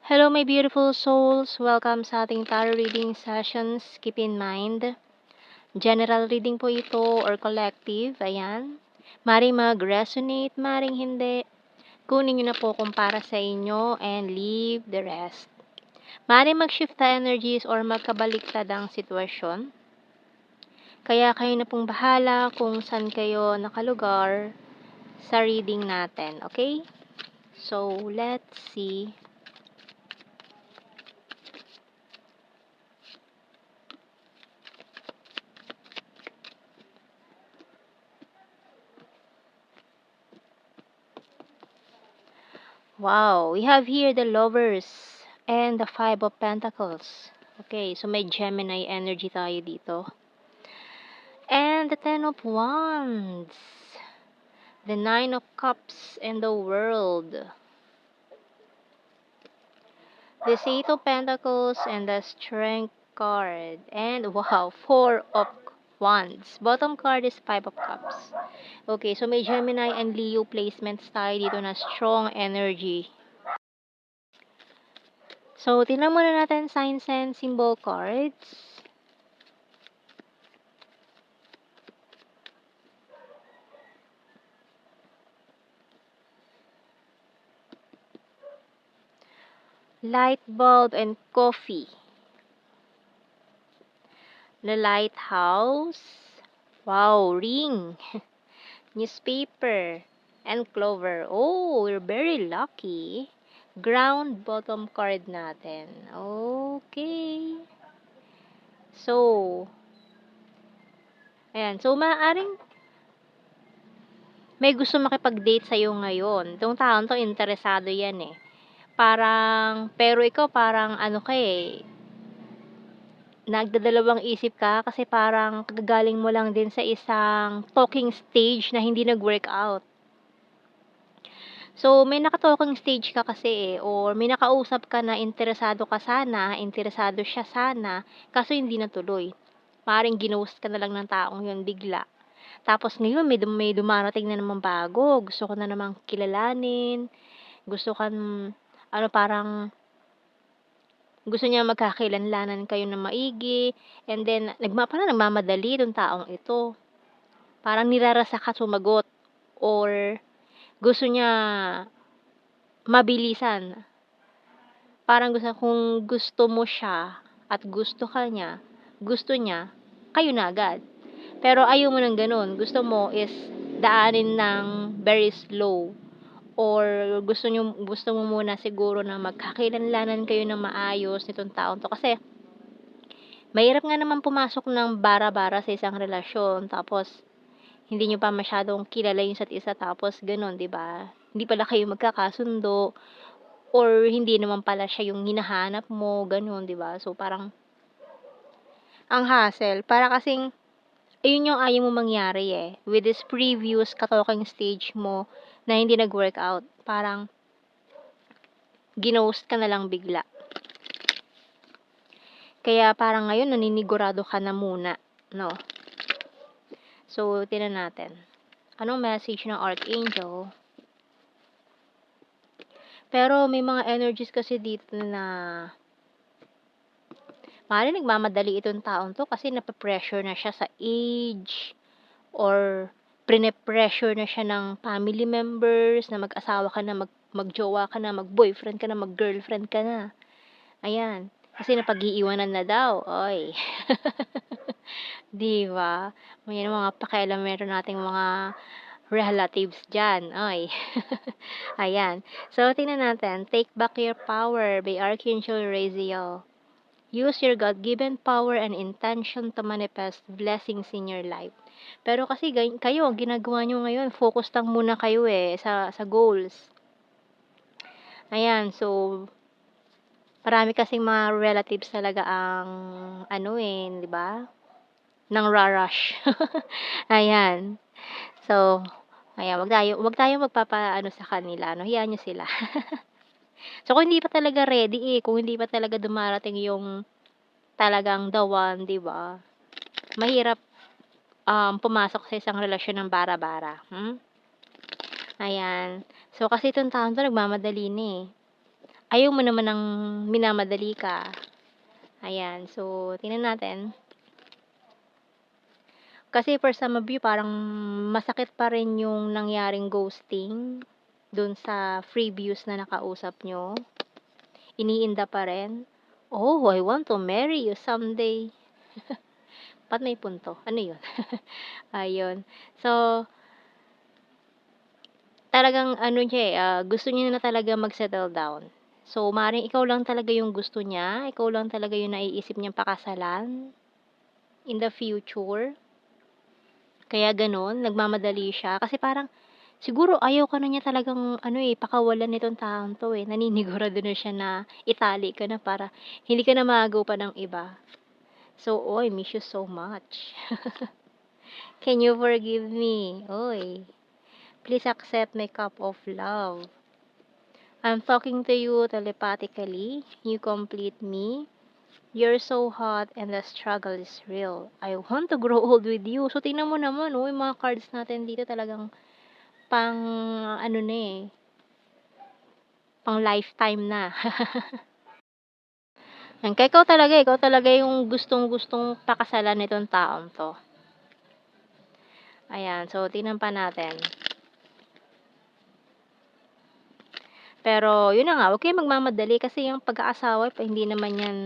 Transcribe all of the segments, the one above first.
Hello, my beautiful souls. Welcome sa ating tarot reading sessions. Keep in mind, general reading po ito or collective. Ayan. Maring mag-resonate, maring hindi. Kunin nyo na po kung para sa inyo and leave the rest. Maring mag-shift na energies or magkabaliktad ang sitwasyon. Kaya kayo na pong bahala kung saan kayo nakalugar sa reading natin. Okay? So, let's see. Wow, we have here the Lovers and the Five of Pentacles. Okay, so may Gemini energy tayo dito. And the Ten of Wands. The Nine of Cups and the World. The Eight of Pentacles and the Strength card. And wow, Four of Wands. Bottom card is Five of Cups. Okay, so may Gemini and Leo placements tayo dito na strong energy. So, tingnan muna natin signs and symbol cards. Light bulb and coffee. The lighthouse. Wow, ring. Newspaper and clover. Oh, we're very lucky. Ground bottom card natin. Okay. So, ayan. So, maaaring may gusto makipag-date sa'yo ngayon. Itong taon to, interesado yan eh. Parang, pero ikaw parang ano ka eh, nagdadalawang isip ka kasi parang kagagaling mo lang din sa isang talking stage na hindi nag-work out. So, may naka-talking stage ka kasi eh, or may nakausap ka na interesado ka sana, interesado siya sana, kaso hindi natuloy. Maaaring ginost ka na lang ng taong yun bigla. Tapos ngayon may dumarating na naman bago, gusto ko na namang kilalanin, gusto kan ano parang gusto niya magkakilanlanan kayo ng maigi, and then parang nagmamadali yung taong ito. Parang nirarasa ka sumagot, or gusto niya mabilisan. Parang kung gusto mo siya at gusto ka niya, gusto niya, kayo na agad. Pero ayaw mo ng ganun. Gusto mo is daanin ng very slow. Or gusto mo muna siguro na magkakilanlanan kayo ng maayos nitong taon to. Kasi mahirap nga naman pumasok ng bara-bara sa isang relasyon, tapos hindi niyo pa masyadong kilala yung isa't isa, tapos gano'n, 'di ba? Hindi pala kayo magkakasundo, or hindi naman pala siya yung hinahanap mo, gano'n, 'di ba? So, parang ang hassle. Para kasing ayun yung ayaw mong mangyari, eh. With this previous ka-talking stage mo na hindi nag-workout, parang ginost ka na lang bigla. Kaya parang ngayon naninigurado ka na muna, 'no? So, tingnan natin. Anong message ng Archangel? Pero may mga energies kasi dito na maaaring nagmamadali itong taong 'to kasi nape-pressure na siya sa age, or prine-pressure na siya ng family members na mag-asawa ka na, magjowa ka na, mag-boyfriend ka na, mag-girlfriend ka na. Ayan, kasi napag-iiwanan na daw, oy. 'Di ba? May mga pakialamero nating mga relatives diyan, oy. Ayan. So, tingnan natin. Take Back Your Power by Archangel Raziel. Use your God-given power and intention to manifest blessings in your life. Pero kasi kayo, ang ginagawa nyo ngayon, focus lang muna kayo eh, sa goals. Ayan, so, marami kasing mga relatives talaga ang, ano eh, di ba? Nang rush. Ayan. So, ayan, wag tayo magpapaano sa kanila, no? Hayaan nyo sila. So, kung hindi pa talaga ready eh, kung hindi pa talaga dumarating yung talagang the one, 'di ba? Mahirap pumasok sa isang relasyon ng bara-bara. Ayan. So, kasi itong taon 'to nagmamadali na eh. ayaw mo naman ng minamadali ka. Ayan, so tingnan natin. Kasi for some of you parang masakit pa rin yung nangyaring ghosting dun sa freebies na nakausap nyo. Iniinda pa rin. Oh, I want to marry you someday. Ba't may punto? Ano yun? Ayun. So, talagang ano niya gusto niya na talaga mag-settle down. So, maaaring ikaw lang talaga yung gusto niya, ikaw lang talaga yung naiisip niyang pakasalan in the future. Kaya gano'n, nagmamadali siya kasi parang siguro ayaw ka na niya talagang ano, pakawalan nitong taong 'to, naninigurado na siya na itali ka na para hindi ka na maagaw pa ng iba. So, "Oy, miss you so much. Can you forgive me? Oy, please accept my cup of love. I'm talking to you telepathically. You complete me. You're so hot and the struggle is real. I want to grow old with you." So, tingnan mo naman, oh, yung mga cards natin dito talagang pang ano na, pang lifetime na. Yan, kaya ikaw talaga yung gustong-gustong pakasalan nitong taong 'to. Ayan, so tingnan pa natin. Pero yun na nga, huwag kayong magmamadali kasi yung pag-aasawa hindi naman yan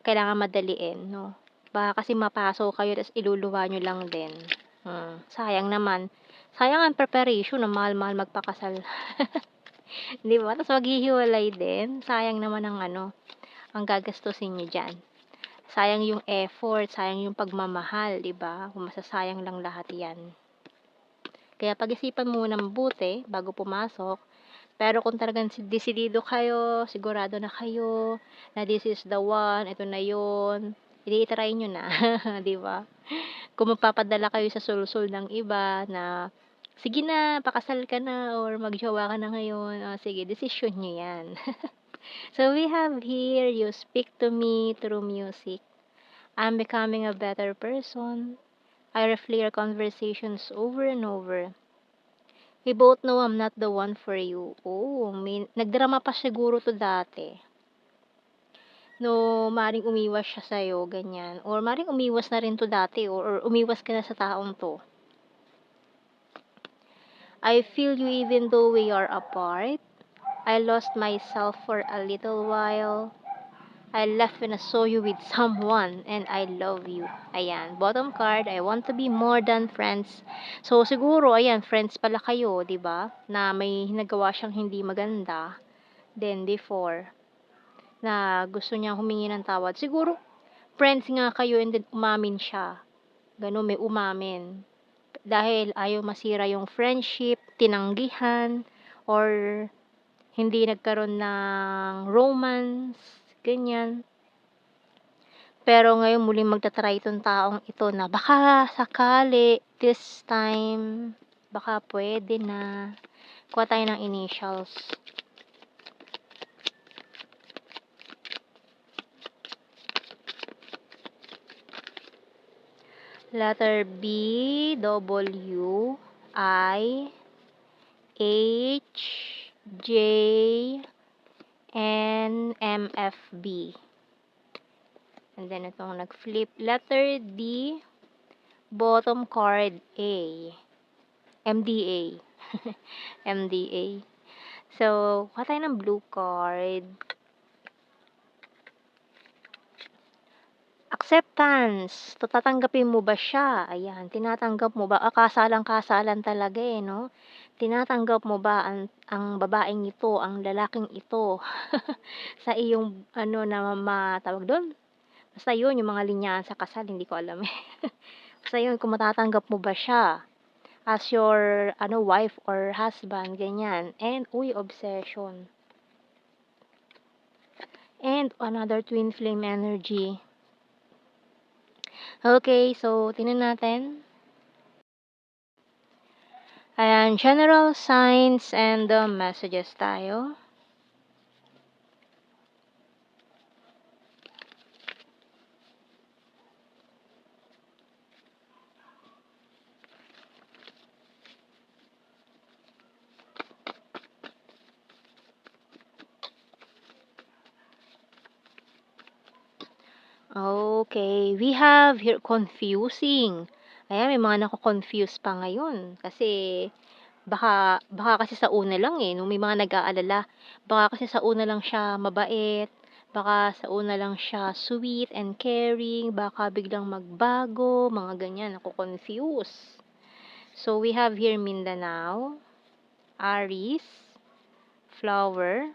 kailangan madaliin, 'no. Baka kasi mapaso kayo ta's iluluwa niyo lang din. Sayang naman. Sayang ang preparation, ang mahal-mahal magpakasal. 'Di ba? Ta's maghihiwalay din. Sayang naman ang ano, ang gagastusin niyo diyan. Sayang yung effort, sayang yung pagmamahal, 'di ba? Kung masasayang lang lahat 'yan. Kaya pag-isipan mo munang mabuti bago pumasok. Pero kung talagang desidido kayo, sigurado na kayo na this is the one, ito na yun, i-try nyo na, 'di ba? Kung magpapadala kayo sa sulsol ng iba na, "Sige na, pakasal ka na or magjowa ka na ngayon." Oh, sige, desisyon niyo 'yan. So we have here, you speak to me through music. I'm becoming a better person. I replay our conversations over and over. We both know I'm not the one for you. Oh, nagdrama pa siguro 'to dati. No, maaaring umiwas siya sa'yo, ganyan. Or maaaring umiwas na rin 'to dati or umiwas ka na sa taong 'to. I feel you even though we are apart. I lost myself for a little while. I left when I saw you with someone and I love you. Ayan, bottom card, I want to be more than friends. So, siguro, ayan, friends pala kayo, 'di ba? Na may nagawa siyang hindi maganda then before na gusto niya humingi ng tawad. Siguro, friends nga kayo and then umamin siya. Gano'n, may umamin. Dahil ayaw masira yung friendship, tinanggihan, or hindi nagkaroon ng romance, ganyan. Pero ngayon muling magta-try itong taong ito na baka sakali this time, baka puwede na. Kuha tayo ng initials. Letter B, W, I, H, J, N, M, F, B. And then itong nag-flip. Letter D, bottom card A. MDA. MDA. So, kuha tayo ng blue card. Acceptance. Tatanggapin mo ba siya? Ayan, tinatanggap mo ba? Kasalang-kasalan talaga, no? Tinatanggap mo ba ang babaeng ito, ang lalaking ito sa iyong ano na tawag doon? Basta yun, yung mga linyahan sa kasal, hindi ko alam eh. Basta yun, kung matatanggap mo ba siya as your wife or husband, ganyan. And, obsession. And another twin flame energy. Okay, so tingnan natin. Ayan, general signs and messages tayo. Okay, we have here confusing. Ayan, may mga nako-confuse pa ngayon kasi baka kasi sa una lang, eh, 'no, may mga nag-aalala. Baka kasi sa una lang siya mabait, baka sa una lang siya sweet and caring, baka biglang magbago, mga ganyan, nako-confuse. So, we have here Mindanao, Aries, Flower,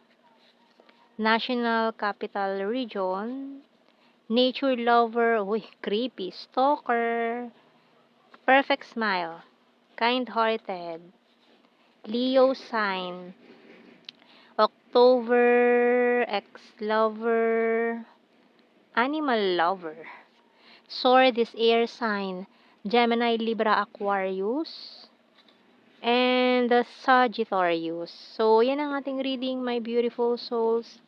National Capital Region, Nature Lover, uy, creepy, Stalker, Perfect Smile, Kind-hearted, Leo Sign, October, Ex-lover, Animal Lover, Sword is Air Sign, Gemini, Libra, Aquarius, and the Sagittarius. So, yan ang ating reading, my beautiful souls.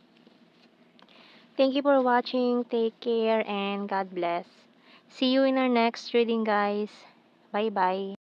Thank you for watching. Take care and God bless. See you in our next reading, guys. Bye-bye.